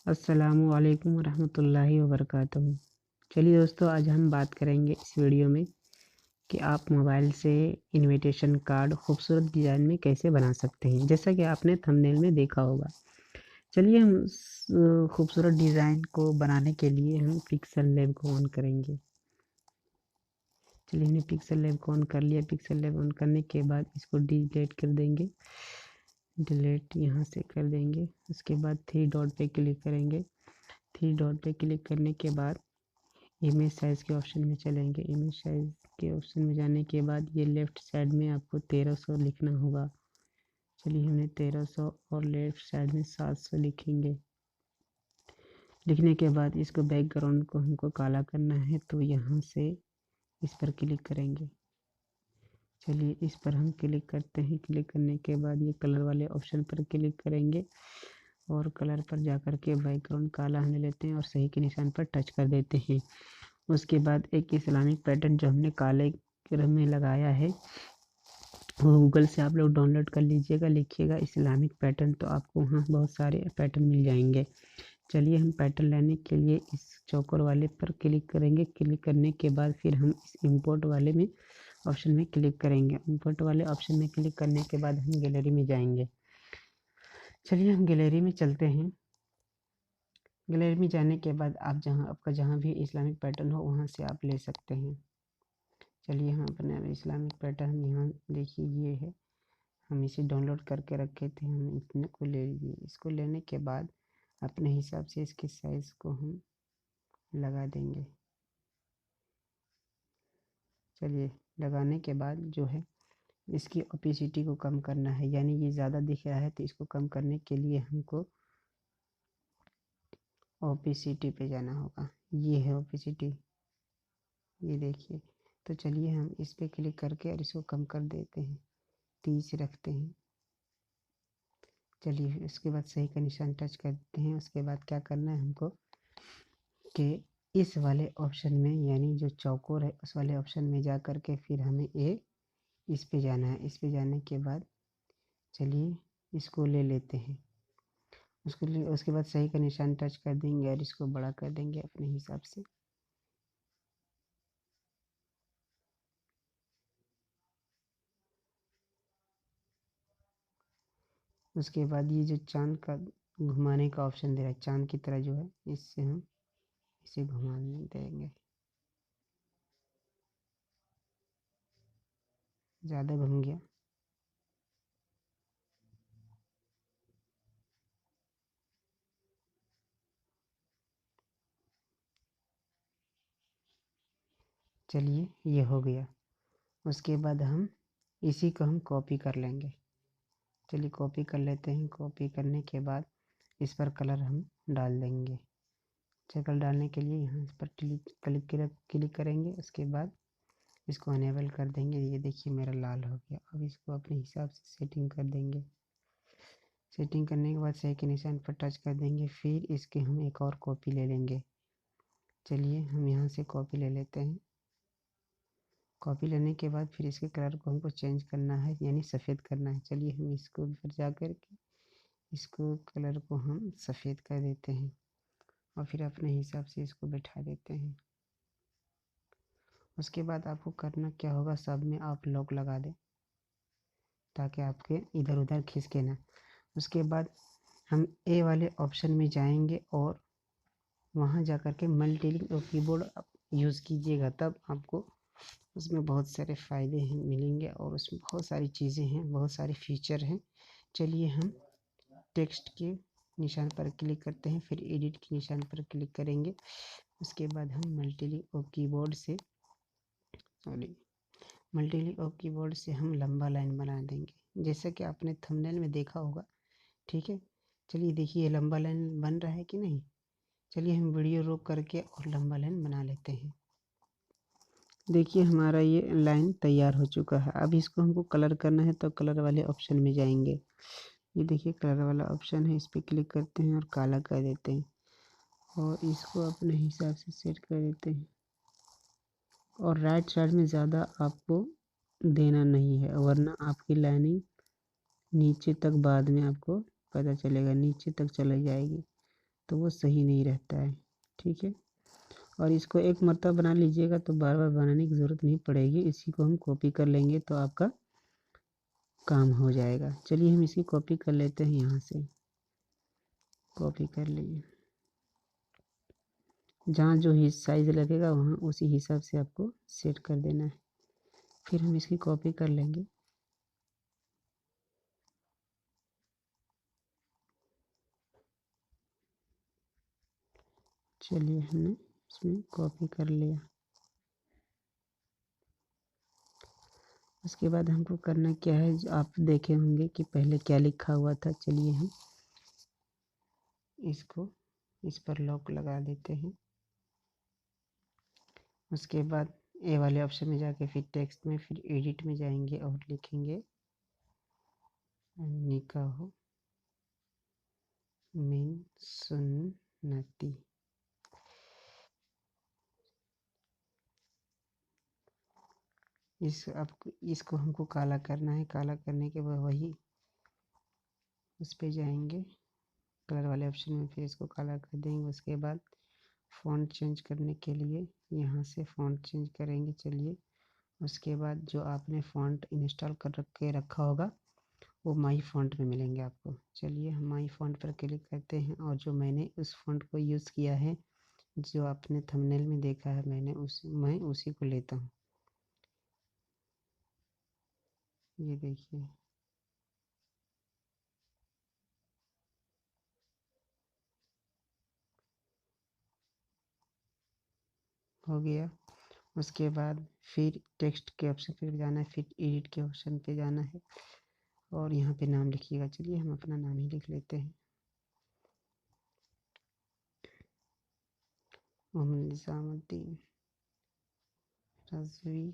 अस्सलामुअलैकुम वरहमतुल्लाहि वबरकातुहू। चलिए दोस्तों, आज हम बात करेंगे इस वीडियो में कि आप मोबाइल से इनविटेशन कार्ड खूबसूरत डिज़ाइन में कैसे बना सकते हैं, जैसा कि आपने थंबनेल में देखा होगा। चलिए हम खूबसूरत डिज़ाइन को बनाने के लिए हम पिक्सल लैब को ऑन करेंगे। चलिए हमने पिक्सल लैब को ऑन कर लिया। पिक्सल लैब ऑन करने के बाद इसको डिलीट कर देंगे। डिलीट यहाँ से कर देंगे। उसके बाद थ्री डॉट पे क्लिक करेंगे। थ्री डॉट पे क्लिक करने के बाद इमेज साइज़ के ऑप्शन में चलेंगे। इमेज साइज़ के ऑप्शन में जाने के बाद ये लेफ़्ट साइड में आपको 1300 लिखना होगा। चलिए हमने 1300 और लेफ़्ट साइड में 700 लिखेंगे। लिखने के बाद इसको बैकग्राउंड को हमको काला करना है, तो यहाँ से इस पर क्लिक करेंगे। चलिए इस पर हम क्लिक करते हैं। क्लिक करने के बाद ये कलर वाले ऑप्शन पर क्लिक करेंगे और कलर पर जाकर के बैकग्राउंड काला होने लेते हैं और सही के निशान पर टच कर देते हैं। उसके बाद एक इस्लामिक पैटर्न जो हमने काले रंग में लगाया है वो गूगल से आप लोग डाउनलोड कर लीजिएगा। लिखिएगा इस्लामिक पैटर्न, तो आपको वहाँ बहुत सारे पैटर्न मिल जाएंगे। चलिए हम पैटर्न लेने के लिए इस चौकोर वाले पर क्लिक करेंगे। क्लिक करने के बाद फिर हम इस इंपोर्ट वाले में ऑप्शन में क्लिक करेंगे। इंपोर्ट वाले ऑप्शन में क्लिक करने के बाद हम गैलरी में जाएंगे। चलिए हम गैलरी में चलते हैं। गैलरी में जाने के बाद आप जहाँ भी इस्लामिक पैटर्न हो वहाँ से आप ले सकते हैं। चलिए हम अपने इस्लामिक पैटर्न यहाँ देखिए ये है, हम इसे डाउनलोड करके रखे थे, हम इतने को ले लिए। इसको लेने के बाद अपने हिसाब से इसके साइज़ को हम लगा देंगे। चलिए लगाने के बाद जो है इसकी ओपेसिटी को कम करना है, यानी ये ज़्यादा दिख रहा है तो इसको कम करने के लिए हमको ओपेसिटी पे जाना होगा। ये है ओपेसिटी, ये देखिए। तो चलिए हम इस पे क्लिक करके और इसको कम कर देते हैं, 30 रखते हैं। चलिए उसके बाद सही का निशान टच करते हैं। उसके बाद क्या करना है हमको कि इस वाले ऑप्शन में, यानी जो चौकोर है उस वाले ऑप्शन में जा कर के फिर हमें इस पे जाना है। इस पे जाने के बाद चलिए इसको ले लेते हैं। उसके बाद सही का निशान टच कर देंगे और इसको बड़ा कर देंगे अपने हिसाब से। उसके बाद ये जो चांद का घुमाने का ऑप्शन दे रहा है, चांद की तरह जो है, इससे हम इसे घुमा देंगे। ज़्यादा घूम गया। चलिए ये हो गया। उसके बाद हम इसी को हम कॉपी कर लेंगे। चलिए कॉपी कर लेते हैं। कॉपी करने के बाद इस पर कलर हम डाल देंगे। कलर डालने के लिए यहाँ पर क्लिक करेंगे। उसके बाद इसको अनेबल कर देंगे। ये देखिए मेरा लाल हो गया। अब इसको अपने हिसाब से सेटिंग कर देंगे। सेटिंग करने के बाद सही के निशान पर टच कर देंगे। फिर इसके हम एक और कॉपी ले लेंगे। चलिए हम यहाँ से कॉपी ले लेते हैं। कॉपी लेने के बाद फिर इसके कलर को हमको चेंज करना है, यानी सफ़ेद करना है। चलिए हम इसको फिर जा कर के इसको कलर को हम सफ़ेद कर देते हैं और फिर अपने हिसाब से इसको बैठा देते हैं। उसके बाद आपको करना क्या होगा, सब में आप लॉक लगा दें ताकि आपके इधर उधर खिसके ना। उसके बाद हम ए वाले ऑप्शन में जाएंगे और वहाँ जा कर के मल्टीलिंक और कीबोर्ड यूज़ कीजिएगा, तब आपको उसमें बहुत सारे फ़ायदे हैं मिलेंगे और उसमें बहुत सारी चीज़ें हैं, बहुत सारे फीचर हैं। चलिए हम टेक्स्ट के निशान पर क्लिक करते हैं, फिर एडिट के निशान पर क्लिक करेंगे। उसके बाद हम मल्टीलिंक और कीबोर्ड से हम लंबा लाइन बना देंगे, जैसा कि आपने थंबनेल में देखा होगा। ठीक है, चलिए देखिए लंबा लाइन बन रहा है कि नहीं। चलिए हम वीडियो रोक करके और लंबा लाइन बना लेते हैं। देखिए हमारा ये लाइन तैयार हो चुका है। अब इसको हमको कलर करना है, तो कलर वाले ऑप्शन में जाएंगे। ये देखिए कलर वाला ऑप्शन है, इस पर क्लिक करते हैं और काला कर देते हैं और इसको अपने हिसाब से सेट कर देते हैं। और राइट साइड में ज़्यादा आपको देना नहीं है, वरना आपकी लाइनिंग नीचे तक बाद में आपको पता चलेगा नीचे तक चली जाएगी, तो वो सही नहीं रहता है। ठीक है, और इसको एक मरतबा बना लीजिएगा तो बार बार बनाने की ज़रूरत नहीं पड़ेगी। इसी को हम कॉपी कर लेंगे तो आपका काम हो जाएगा। चलिए हम इसकी कॉपी कर लेते हैं, यहाँ से कॉपी कर लिए। जहाँ जो ही साइज़ लगेगा वहाँ उसी हिसाब से आपको सेट कर देना है। फिर हम इसकी कॉपी कर लेंगे। चलिए हमने इसमें कॉपी कर लिया। उसके बाद हमको करना क्या है, जो आप देखे होंगे कि पहले क्या लिखा हुआ था। चलिए हम इसको इस पर लॉक लगा देते हैं। उसके बाद ए वाले ऑप्शन में जाके फिर टेक्स्ट में फिर एडिट में जाएंगे और लिखेंगे निकाह मिन सुन्नती। इसको हमको काला करना है। काला करने के बाद वही उस पे जाएंगे कलर वाले ऑप्शन में, फिर इसको काला कर देंगे। उसके बाद फ़ॉन्ट चेंज करने के लिए यहाँ से फ़ॉन्ट चेंज करेंगे। चलिए, उसके बाद जो आपने फ़ॉन्ट इंस्टॉल कर रखा होगा वो माई फ़ॉन्ट में मिलेंगे आपको। चलिए हम माई फ़ॉन्ट पर क्लिक करते हैं और जो मैंने उस फ़ॉन्ट को यूज़ किया है, जो आपने थंबनेल में देखा है, मैं उसी को लेता हूँ। ये देखिए, हो गया। उसके बाद फिर टेक्स्ट के ऑप्शन पे जाना है, फिर एडिट के ऑप्शन पे जाना है और यहाँ पे नाम लिखिएगा। चलिए हम अपना नाम ही लिख लेते हैं, मोहम्मद निज़ामुद्दीन रज़वी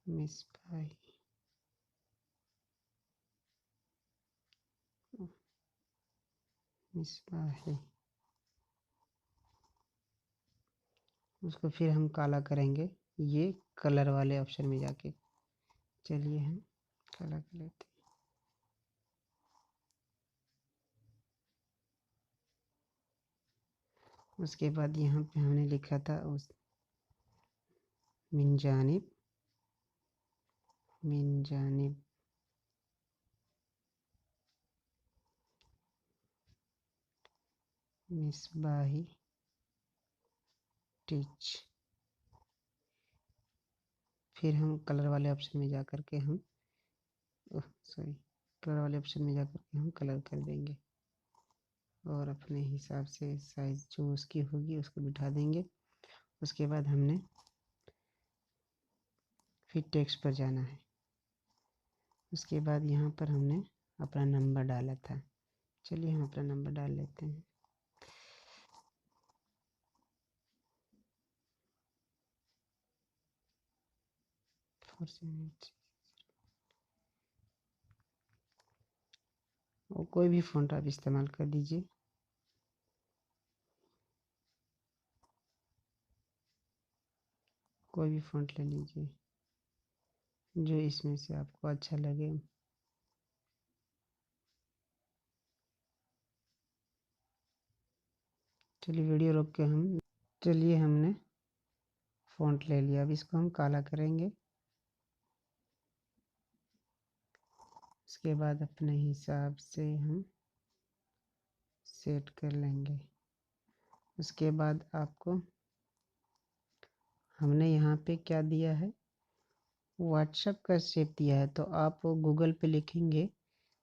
मिसबाही मिसबाही। उसको फिर हम काला करेंगे, ये कलर वाले ऑप्शन में जाके। चलिए हम काला कर लेते हैं। उसके बाद यहाँ पे हमने लिखा था उस मिन जानिब मिसबाही टीच। फिर हम कलर वाले ऑप्शन में जा कर के हम कलर वाले ऑप्शन में जा कर के हम कलर कर देंगे और अपने हिसाब से साइज़ जो उसकी होगी उसको बिठा देंगे। उसके बाद हमने फिर टेक्स्ट पर जाना है। उसके बाद यहाँ पर हमने अपना नंबर डाला था। चलिए हम अपना नंबर डाल लेते हैं। और कोई भी फ़ॉन्ट आप इस्तेमाल कर दीजिए। कोई भी फ़ॉन्ट ले लीजिए जो इसमें से आपको अच्छा लगे। चलिए वीडियो रोक के हम चलिए हमने फ़ॉन्ट ले लिया। अब इसको हम काला करेंगे। उसके बाद अपने हिसाब से हम सेट कर लेंगे। उसके बाद आपको हमने यहाँ पे क्या दिया है, व्हाट्सएप का शेप दिया है, तो आप गूगल पे लिखेंगे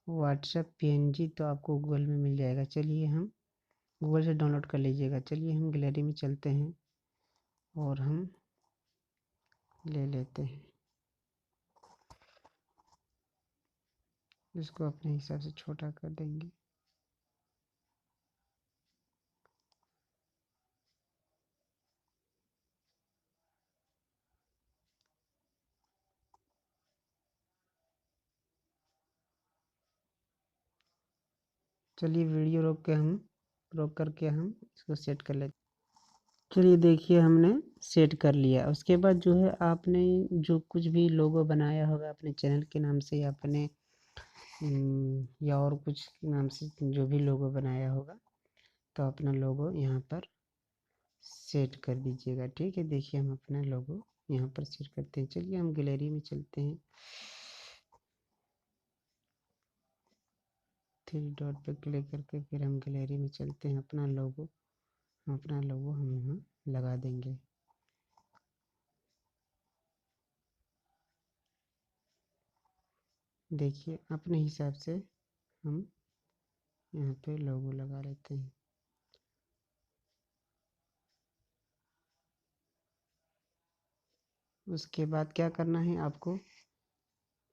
व्हाट्सएप PNG तो आपको गूगल में मिल जाएगा। चलिए हम गूगल से डाउनलोड कर लीजिएगा। चलिए हम गैलरी में चलते हैं और हम ले लेते हैं। इसको अपने हिसाब से छोटा कर देंगे। चलिए वीडियो रोक करके हम इसको सेट कर लेते हैं। चलिए देखिए हमने सेट कर लिया। उसके बाद जो है आपने जो कुछ भी लोगो बनाया होगा अपने चैनल के नाम से या अपने या और कुछ नाम से जो भी लोगो बनाया होगा तो अपना लोगो यहाँ पर सेट कर दीजिएगा। ठीक है, देखिए हम अपना लोगो यहाँ पर सेट करते हैं। चलिए हम गैलरी में चलते हैं, 3 डॉट पे क्लिक करके फिर हम गैलरी में चलते हैं। अपना लोगो हम यहाँ लगा देंगे। देखिए अपने हिसाब से हम यहाँ पे लोगो लगा लेते हैं। उसके बाद क्या करना है, आपको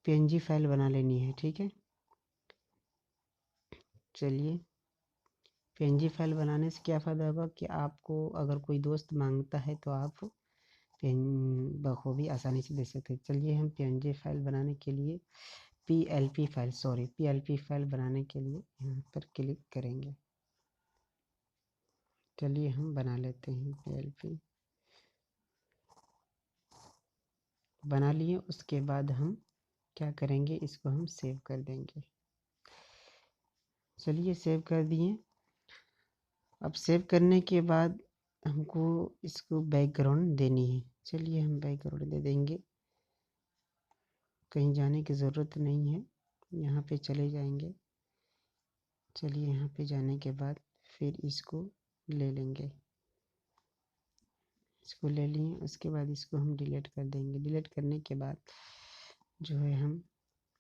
पीएनजी फाइल बना लेनी है। ठीक है, चलिए पीएनजी फाइल बनाने से क्या फ़ायदा होगा कि आपको अगर कोई दोस्त मांगता है तो आप पेन बखूबी आसानी से दे सकते हैं। चलिए हम पीएनजी फाइल बनाने के लिए पीएलपी फाइल बनाने के लिए यहाँ पर क्लिक करेंगे। चलिए हम बना लेते हैं, पीएलपी बना लिए। उसके बाद हम क्या करेंगे, इसको हम सेव कर देंगे। चलिए सेव कर दिए। अब सेव करने के बाद हमको इसको बैकग्राउंड देनी है। चलिए हम बैकग्राउंड दे देंगे, कहीं जाने की ज़रूरत नहीं है, यहाँ पे चले जाएंगे। चलिए यहाँ पे जाने के बाद फिर इसको ले लेंगे, इसको ले लिए। उसके बाद इसको हम डिलीट कर देंगे। डिलीट करने के बाद जो है हम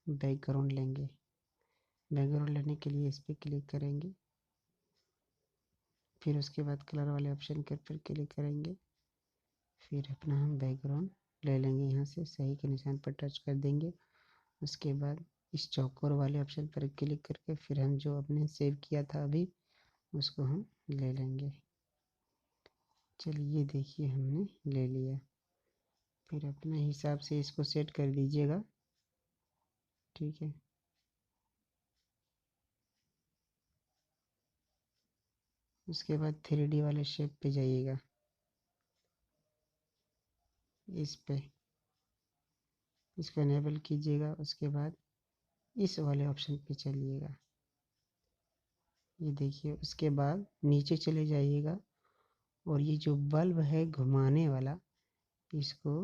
बैकग्राउंड लेंगे। बैकग्राउंड लेने के लिए इस पर क्लिक करेंगे, फिर उसके बाद कलर वाले ऑप्शन के पर क्लिक करेंगे, फिर अपना हम बैकग्राउंड ले लेंगे। यहाँ से सही के निशान पर टच कर देंगे। उसके बाद इस चौकोर वाले ऑप्शन पर क्लिक करके फिर हम जो अपने सेव किया था अभी उसको हम ले लेंगे। चलिए देखिए हमने ले लिया। फिर अपने हिसाब से इसको सेट कर दीजिएगा। ठीक है, उसके बाद 3D वाले शेप पे जाइएगा, इस पे इसको इनेबल कीजिएगा। उसके बाद इस वाले ऑप्शन पे चलिएगा, ये देखिए। उसके बाद नीचे चले जाइएगा और ये जो बल्ब है घुमाने वाला, इसको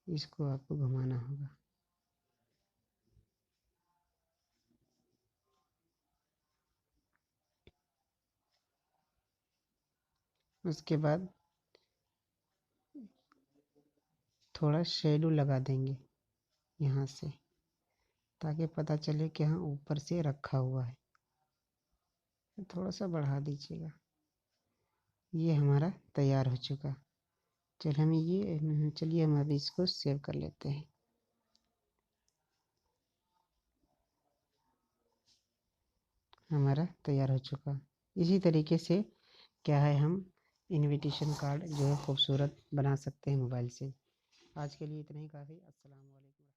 इसको आपको घुमाना होगा। उसके बाद थोड़ा शेडो लगा देंगे यहाँ से, ताकि पता चले कि हाँ ऊपर से रखा हुआ है। थोड़ा सा बढ़ा दीजिएगा। ये हमारा तैयार हो चुका। चलिए हम अभी इसको सेव कर लेते हैं। हमारा तैयार हो चुका। इसी तरीके से क्या है, हम इनविटेशन कार्ड जो है खूबसूरत बना सकते हैं मोबाइल से। आज के लिए इतना ही काफ़ी। अस्सलाम वालेकुम।